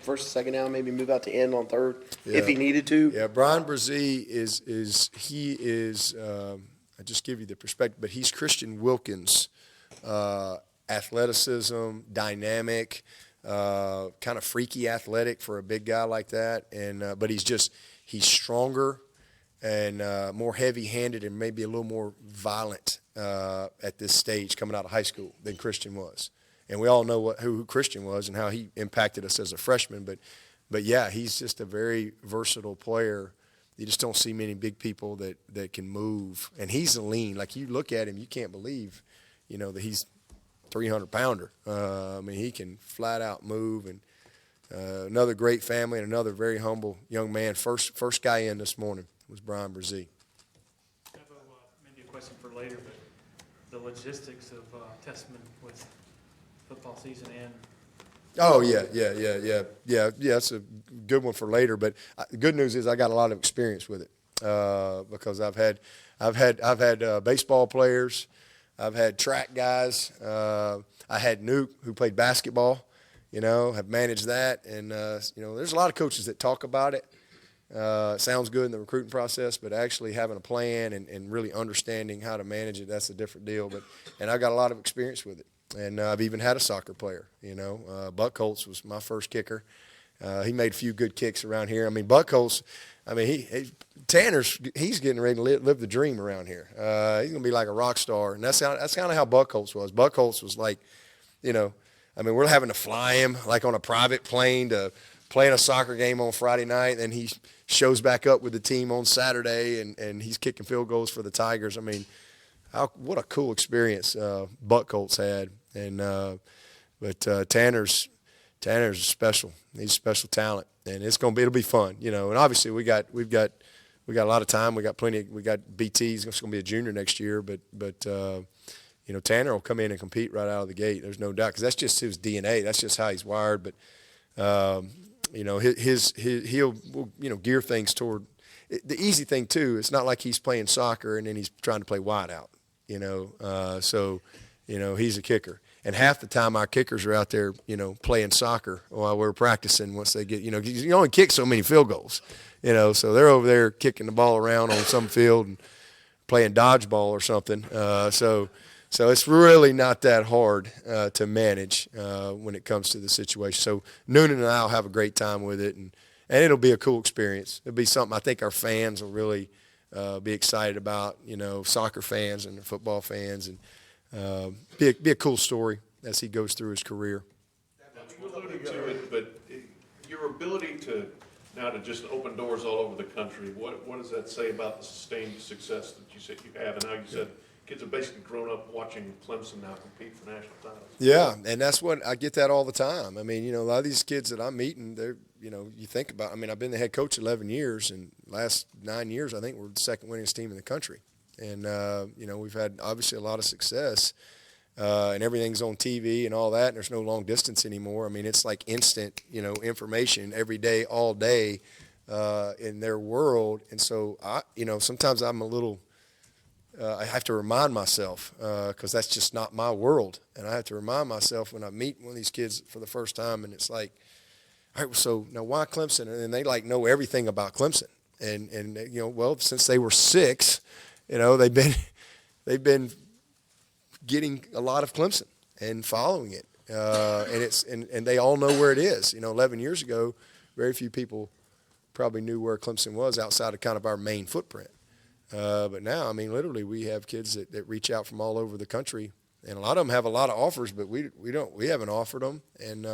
first and second down, maybe move out to end on third if he needed to. Yeah, Brian Brzee is I just give you the perspective, but he's Christian Wilkins, athleticism, dynamic, kind of freaky athletic for a big guy like that, and but he's stronger and more heavy-handed and maybe a little more violent at this stage coming out of high school than Christian was. And we all know who Christian was and how he impacted us as a freshman. But yeah, he's just a very versatile player. You just don't see many big people that can move. And he's lean. Like, you look at him, you can't believe, that he's 300-pounder. I mean, he can flat out move. And another great family and another very humble young man. First guy in this morning was Brian Brzee. Maybe a question for later, but the logistics of Testament with football season and It's a good one for later. But the good news is I got a lot of experience with it because I've had baseball players, I've had track guys, I had Nuke who played basketball, have managed that, and there's a lot of coaches that talk about it. It sounds good in the recruiting process, but actually having a plan and really understanding how to manage it, that's a different deal. And I got a lot of experience with it. And I've even had a soccer player, Buck Holtz was my first kicker. He made a few good kicks around here. I mean, Buck Holtz, he's getting ready to live the dream around here. He's going to be like a rock star. And that's kind of how Buck Holtz was. Buck Holtz was like, we're having to fly him like on a private plane to playing a soccer game on Friday night. And he shows back up with the team on Saturday, and he's kicking field goals for the Tigers. I mean, what a cool experience Buck Holtz had. And but Tanner's special. He's a special talent, and it'll be fun, And obviously we've got a lot of time. We got BT. He's going to be a junior next year, but Tanner will come in and compete right out of the gate. There's no doubt, because that's just his DNA. That's just how he's wired. But he'll gear things toward the easy thing too. It's not like he's playing soccer and then he's trying to play wide out. He's a kicker. And half the time our kickers are out there, playing soccer while we're practicing once they get, you only kick so many field goals, so they're over there kicking the ball around on some field and playing dodgeball or something. So it's really not that hard to manage when it comes to the situation. So Noonan and I will have a great time with it, and it'll be a cool experience. It'll be something I think our fans will really be excited about, soccer fans and football fans, and be a cool story as he goes through his career. You alluded to it, but your ability to just open doors all over the country, what does that say about the sustained success that you said you have, and how you said kids have basically grown up watching Clemson now compete for national titles? Yeah, and that's what I get that all the time. I mean, a lot of these kids that I'm meeting, they're, you think about, I've been the head coach 11 years, and last 9 years I think we're the second winningest team in the country. And, we've had obviously a lot of success, and everything's on TV and all that, and there's no long distance anymore. It's like instant, information every day, all day in their world. And so, sometimes I'm a little I have to remind myself because that's just not my world. And I have to remind myself when I meet one of these kids for the first time, and it's like, all right, so now why Clemson? And they know everything about Clemson. And since they were 6, they've been getting a lot of Clemson and following it, and they all know where it is. 11 years ago, very few people probably knew where Clemson was outside of kind of our main footprint. But now, literally, we have kids that reach out from all over the country, and a lot of them have a lot of offers, but we haven't offered them, and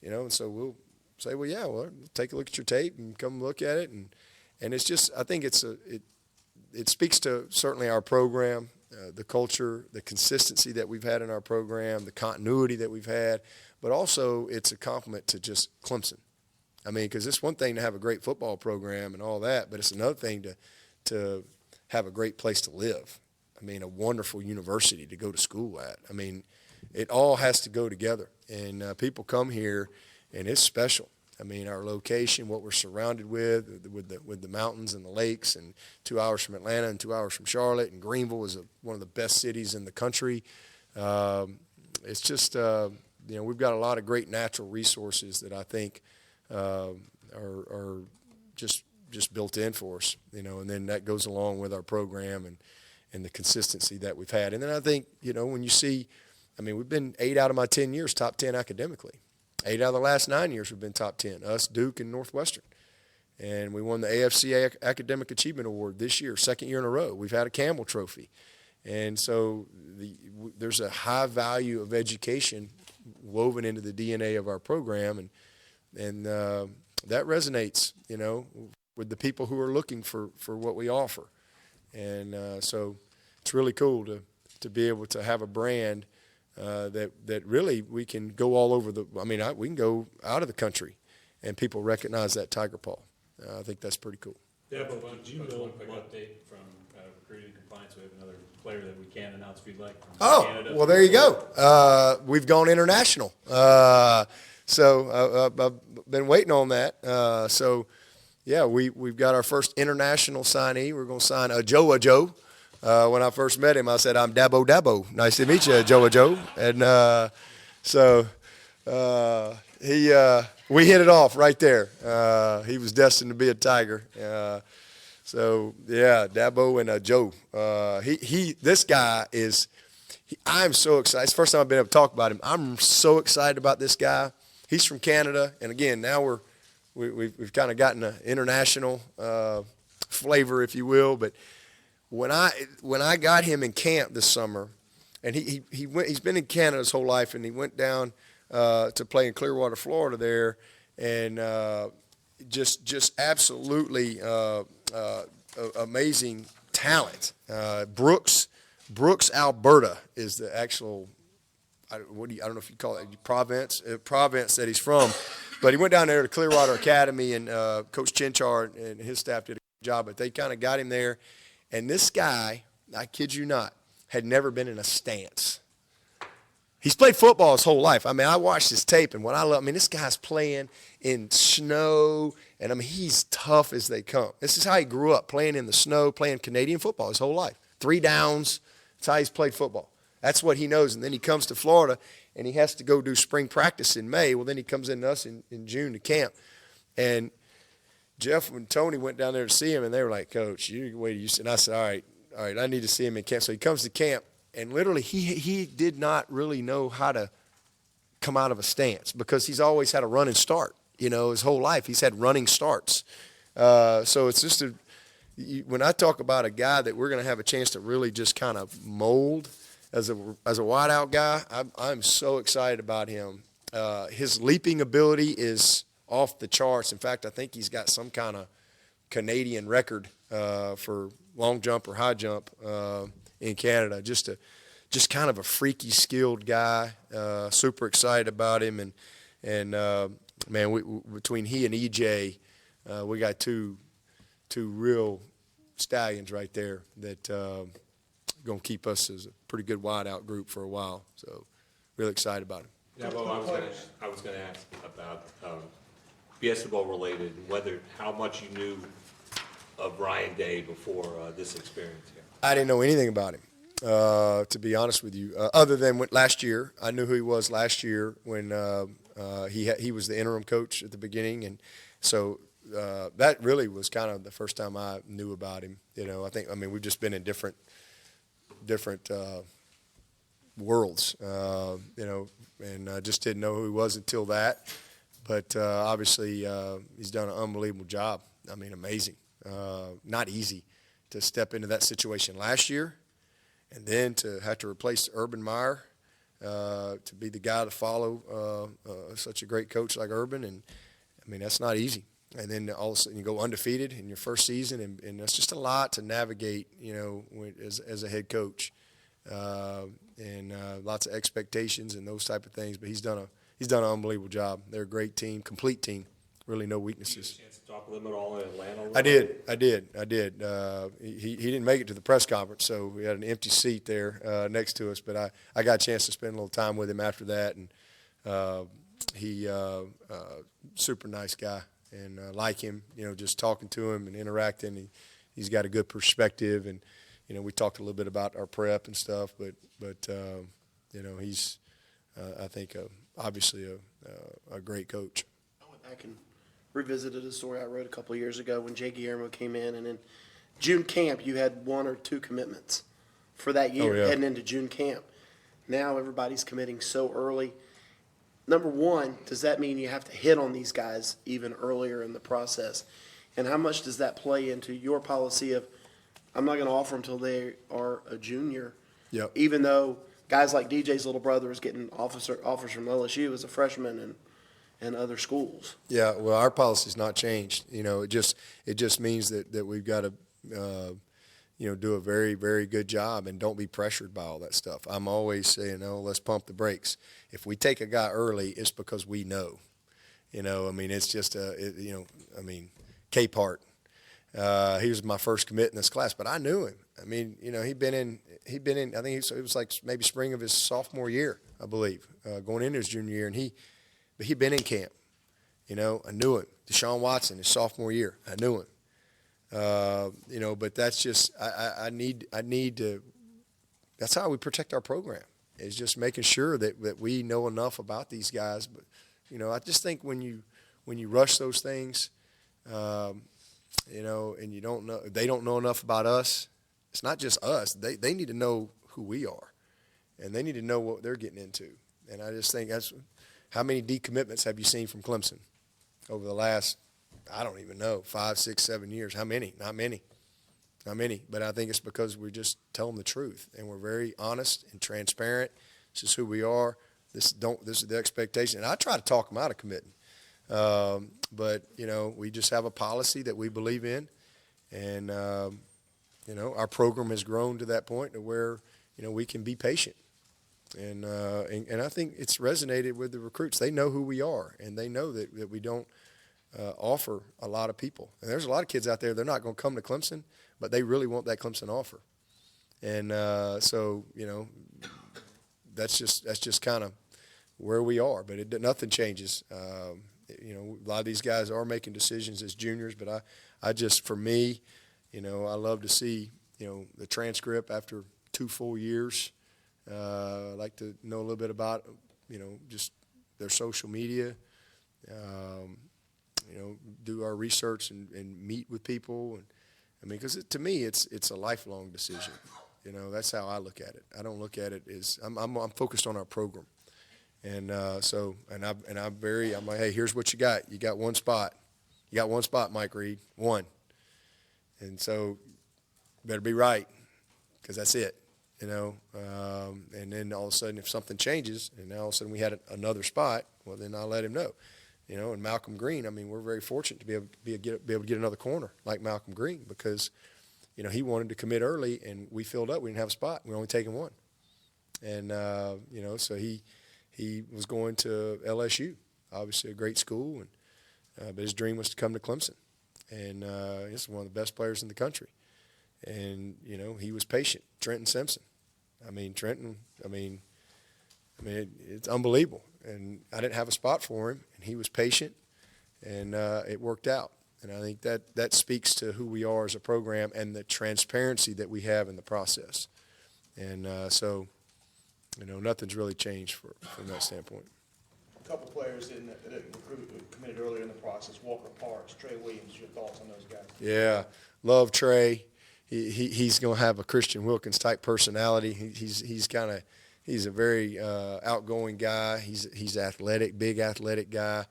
and so we'll say, well, take a look at your tape and come look at it, and it's just, I think it speaks to certainly our program, the culture, the consistency that we've had in our program, the continuity that we've had, but also it's a compliment to just Clemson. Because it's one thing to have a great football program and all that, but it's another thing to have a great place to live. A wonderful university to go to school at. It all has to go together, and people come here, and it's special. Our location, what we're surrounded with the mountains and the lakes, and 2 hours from Atlanta and 2 hours from Charlotte, and Greenville is one of the best cities in the country. It's just we've got a lot of great natural resources that I think are just built in for us, and then that goes along with our program and the consistency that we've had. And then I think, when you see, we've been 8 out of my 10 years top 10 academically. 8 out of the last 9 years we've been top 10, us, Duke, and Northwestern. And we won the AFC Academic Achievement Award this year, second year in a row. We've had a Campbell Trophy. And so there's a high value of education woven into the DNA of our program, and that resonates, with the people who are looking for what we offer. And so it's really cool to be able to have a brand that really we can go all over we can go out of the country and people recognize that Tiger Paw. I think that's pretty cool. Yeah, but did you know one quick update from recruiting compliance? We have another player that we can announce if you'd like from Canada. Well, there you go. We've gone international. So I've been waiting on that. Yeah, we've got our first international signee. We're going to sign Joe. When I first met him, I said, "I'm Dabo. Nice to meet you, Joe." And we hit it off right there. He was destined to be a Tiger. So yeah, Dabo and Joe. This guy is. I'm so excited. It's the first time I've been able to talk about him. I'm so excited about this guy. He's from Canada, and again, now we've kind of gotten an international flavor, if you will. But when I got him in camp this summer, and he's been in Canada his whole life, and he went down to play in Clearwater, Florida there, and just absolutely amazing talent. Brooks, Alberta is the actual, I don't know if you call it province that he's from, but he went down there to Clearwater Academy, and Coach Chinchard and his staff did a good job, but they kind of got him there. And this guy, I kid you not, had never been in a stance. He's played football his whole life. I watched his tape, and what I love, this guy's playing in snow, and he's tough as they come. This is how he grew up, playing in the snow, playing Canadian football his whole life. 3 downs, that's how he's played football. That's what he knows. And then he comes to Florida, and he has to go do spring practice in May. Well, then he comes in to us in June to camp. And Jeff and Tony went down there to see him, and they were like, "Coach, and I said, all right, I need to see him in camp." So he comes to camp, and literally he did not really know how to come out of a stance because he's always had a running start. His whole life he's had running starts. So it's just when I talk about a guy that we're going to have a chance to really just kind of mold as a wideout guy, I'm so excited about him. His leaping ability is off the charts. In fact, I think he's got some kind of Canadian record for long jump or high jump in Canada. Just kind of a freaky skilled guy. Super excited about him, and man, between he and EJ, we got two real stallions right there that going to keep us as a pretty good wideout group for a while. So really excited about him. Yeah, well, I was going to ask about basketball related, how much you knew of Ryan Day before this experience here. I didn't know anything about him, to be honest with you, other than last year. I knew who he was last year when he was the interim coach at the beginning, and so that really was kind of the first time I knew about him. We've just been in different worlds, and I just didn't know who he was until that. But obviously, he's done an unbelievable job. Amazing. Not easy to step into that situation last year, and then to have to replace Urban Meyer, to be the guy to follow such a great coach like Urban, and that's not easy. And then all of a sudden you go undefeated in your first season, and that's just a lot to navigate, as a head coach, and lots of expectations and those type of things. But he's done an unbelievable job. They're a great team, complete team, really no weaknesses. Did you get a chance to talk with him at all in Atlanta? I did. He didn't make it to the press conference, so we had an empty seat there next to us. But I got a chance to spend a little time with him after that, and he super nice guy, and like him, just talking to him and interacting. He's got a good perspective, and we talked a little bit about our prep and stuff, but he's I think obviously a great coach. I went back and revisited a story I wrote a couple of years ago when Jay Guillermo came in, and in June camp you had 1 or 2 commitments for that year heading into June camp. Now everybody's committing so early. Number one, does that mean you have to hit on these guys even earlier in the process? And how much does that play into your policy of, I'm not going to offer them until they are a junior, Yep. even though guys like DJ's little brother is getting offers from LSU as a freshman and other schools? Yeah, well, our policy's not changed. It just means that we've got to, do a very, very good job and don't be pressured by all that stuff. I'm always saying, let's pump the brakes. If we take a guy early, it's because we know. It's just Capehart. He was my first commit in this class, but I knew him. He'd been in. I think it was like maybe spring of his sophomore year, I believe, going into his junior year, but he'd been in camp. I knew him. Deshaun Watson, his sophomore year, I knew him. But that's just I need to. That's how we protect our program. Is just making sure that we know enough about these guys. But I just think when you rush those things, and you don't know, they don't know enough about us. It's not just us. They need to know who we are, and they need to know what they're getting into. And I just think that's how many decommitments have you seen from Clemson over the last, I don't even know, 5, 6, 7 years. How many? Not many. But I think it's because we just tell them the truth, and we're very honest and transparent. This is who we are. This is the expectation. And I try to talk them out of committing. But we just have a policy that we believe in, and our program has grown to that point to where we can be patient, and I think it's resonated with the recruits. They know who we are, and they know that we don't offer a lot of people. And there's a lot of kids out there, they're not going to come to Clemson, but they really want that Clemson offer, and so that's just kind of where we are. But nothing changes. A lot of these guys are making decisions as juniors, but I just, for me, I love to see, the transcript after 2 full years. I like to know a little bit about, just their social media, do our research and meet with people. And because to me, it's a lifelong decision. That's how I look at it. I don't look at it as, I'm focused on our program. And I'm like, hey, here's what you got. You got one spot. You got one spot, Mike Reed, one. And so better be right, because that's it, And then all of a sudden, if something changes, and now all of a sudden we had another spot, well, then I'll let him know. And Malcolm Green, we're very fortunate to be able to get another corner like Malcolm Green, because, he wanted to commit early, and we filled up. We didn't have a spot. We were only taking one. And, so he was going to LSU, obviously a great school, but his dream was to come to Clemson. And he's one of the best players in the country. And, he was patient. Trenton Simpson. It's unbelievable. And I didn't have a spot for him, and he was patient, and it worked out. And I think that speaks to who we are as a program and the transparency that we have in the process. And so nothing's really changed from that standpoint. A couple players that committed earlier in the process, Walker Parks, Trey Williams, your thoughts on those guys? Yeah, love Trey. He's going to have a Christian Wilkins type personality. He's a very outgoing guy. He's athletic, big athletic guy.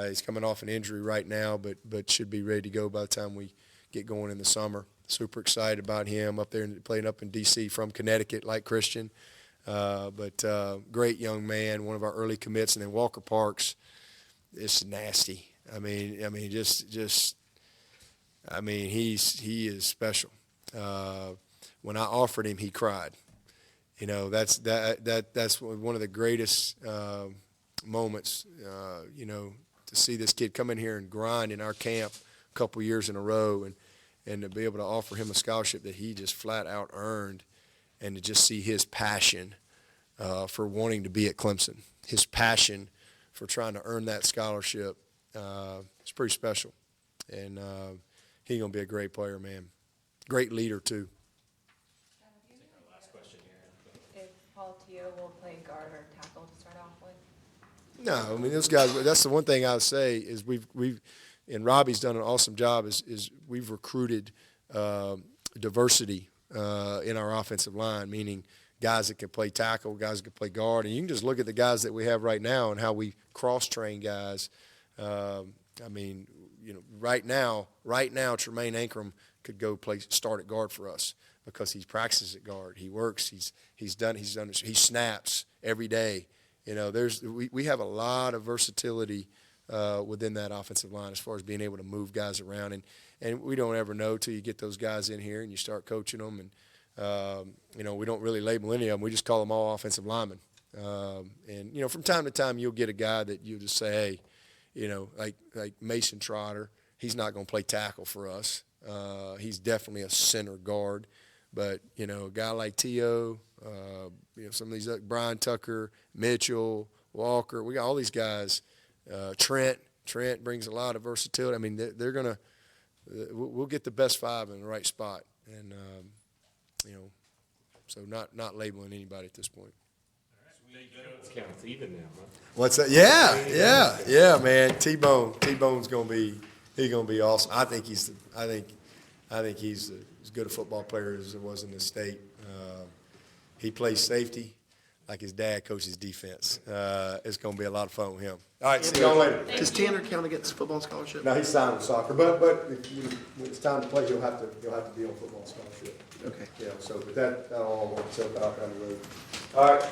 He's coming off an injury right now, but should be ready to go by the time we get going in the summer. Super excited about him up there playing up in D.C. from Connecticut, like Christian. But great young man, one of our early commits. And then Walker Parks, it's nasty. He is special. When I offered him, he cried. That's one of the greatest moments, to see this kid come in here and grind in our camp a couple years in a row, and to be able to offer him a scholarship that he just flat out earned, and to just see his passion for wanting to be at Clemson, his passion for trying to earn that scholarship, it's pretty special. And he's going to be a great player, man. Great leader, too. Last question here. If Paul Teo will play guard or tackle to start off with? No, I mean, those guys, that's the one thing I would say is and Robbie's done an awesome job is we've recruited diversity in our offensive line, meaning guys that can play tackle, guys that can play guard. And you can just look at the guys that we have right now and how we cross-train guys. I mean, you know, right now, Tremaine Ankrum could go start at guard for us because he practices at guard. He works. He snaps every day. You know, we have a lot of versatility within that offensive line as far as being able to move guys around. And we don't ever know till you get those guys in here and you start coaching them. And, you know, we don't really label any of them. We just call them all offensive linemen. And, you know, from time to time you'll get a guy that you just say, hey, you know, like Mason Trotter, he's not going to play tackle for us. He's definitely a center guard. But, you know, a guy like T.O., you know, some of these, Brian Tucker, Mitchell, Walker, we got all these guys. Trent brings a lot of versatility. I mean, they're going to we'll get the best five in the right spot. And, you know, so not labeling anybody at this point. Counts even now, huh? What's that? Yeah, man. T-Bone's gonna be awesome. I think he's as good a football player as there was in this state. He plays safety like his dad coaches defense. It's gonna be a lot of fun with him. All right, see y'all later. Does Tanner count against football scholarship? No, he's signed with soccer, but when it's time to play, he'll have to be on football scholarship. Okay. Yeah. So, but that'll all work itself out down the road. All right.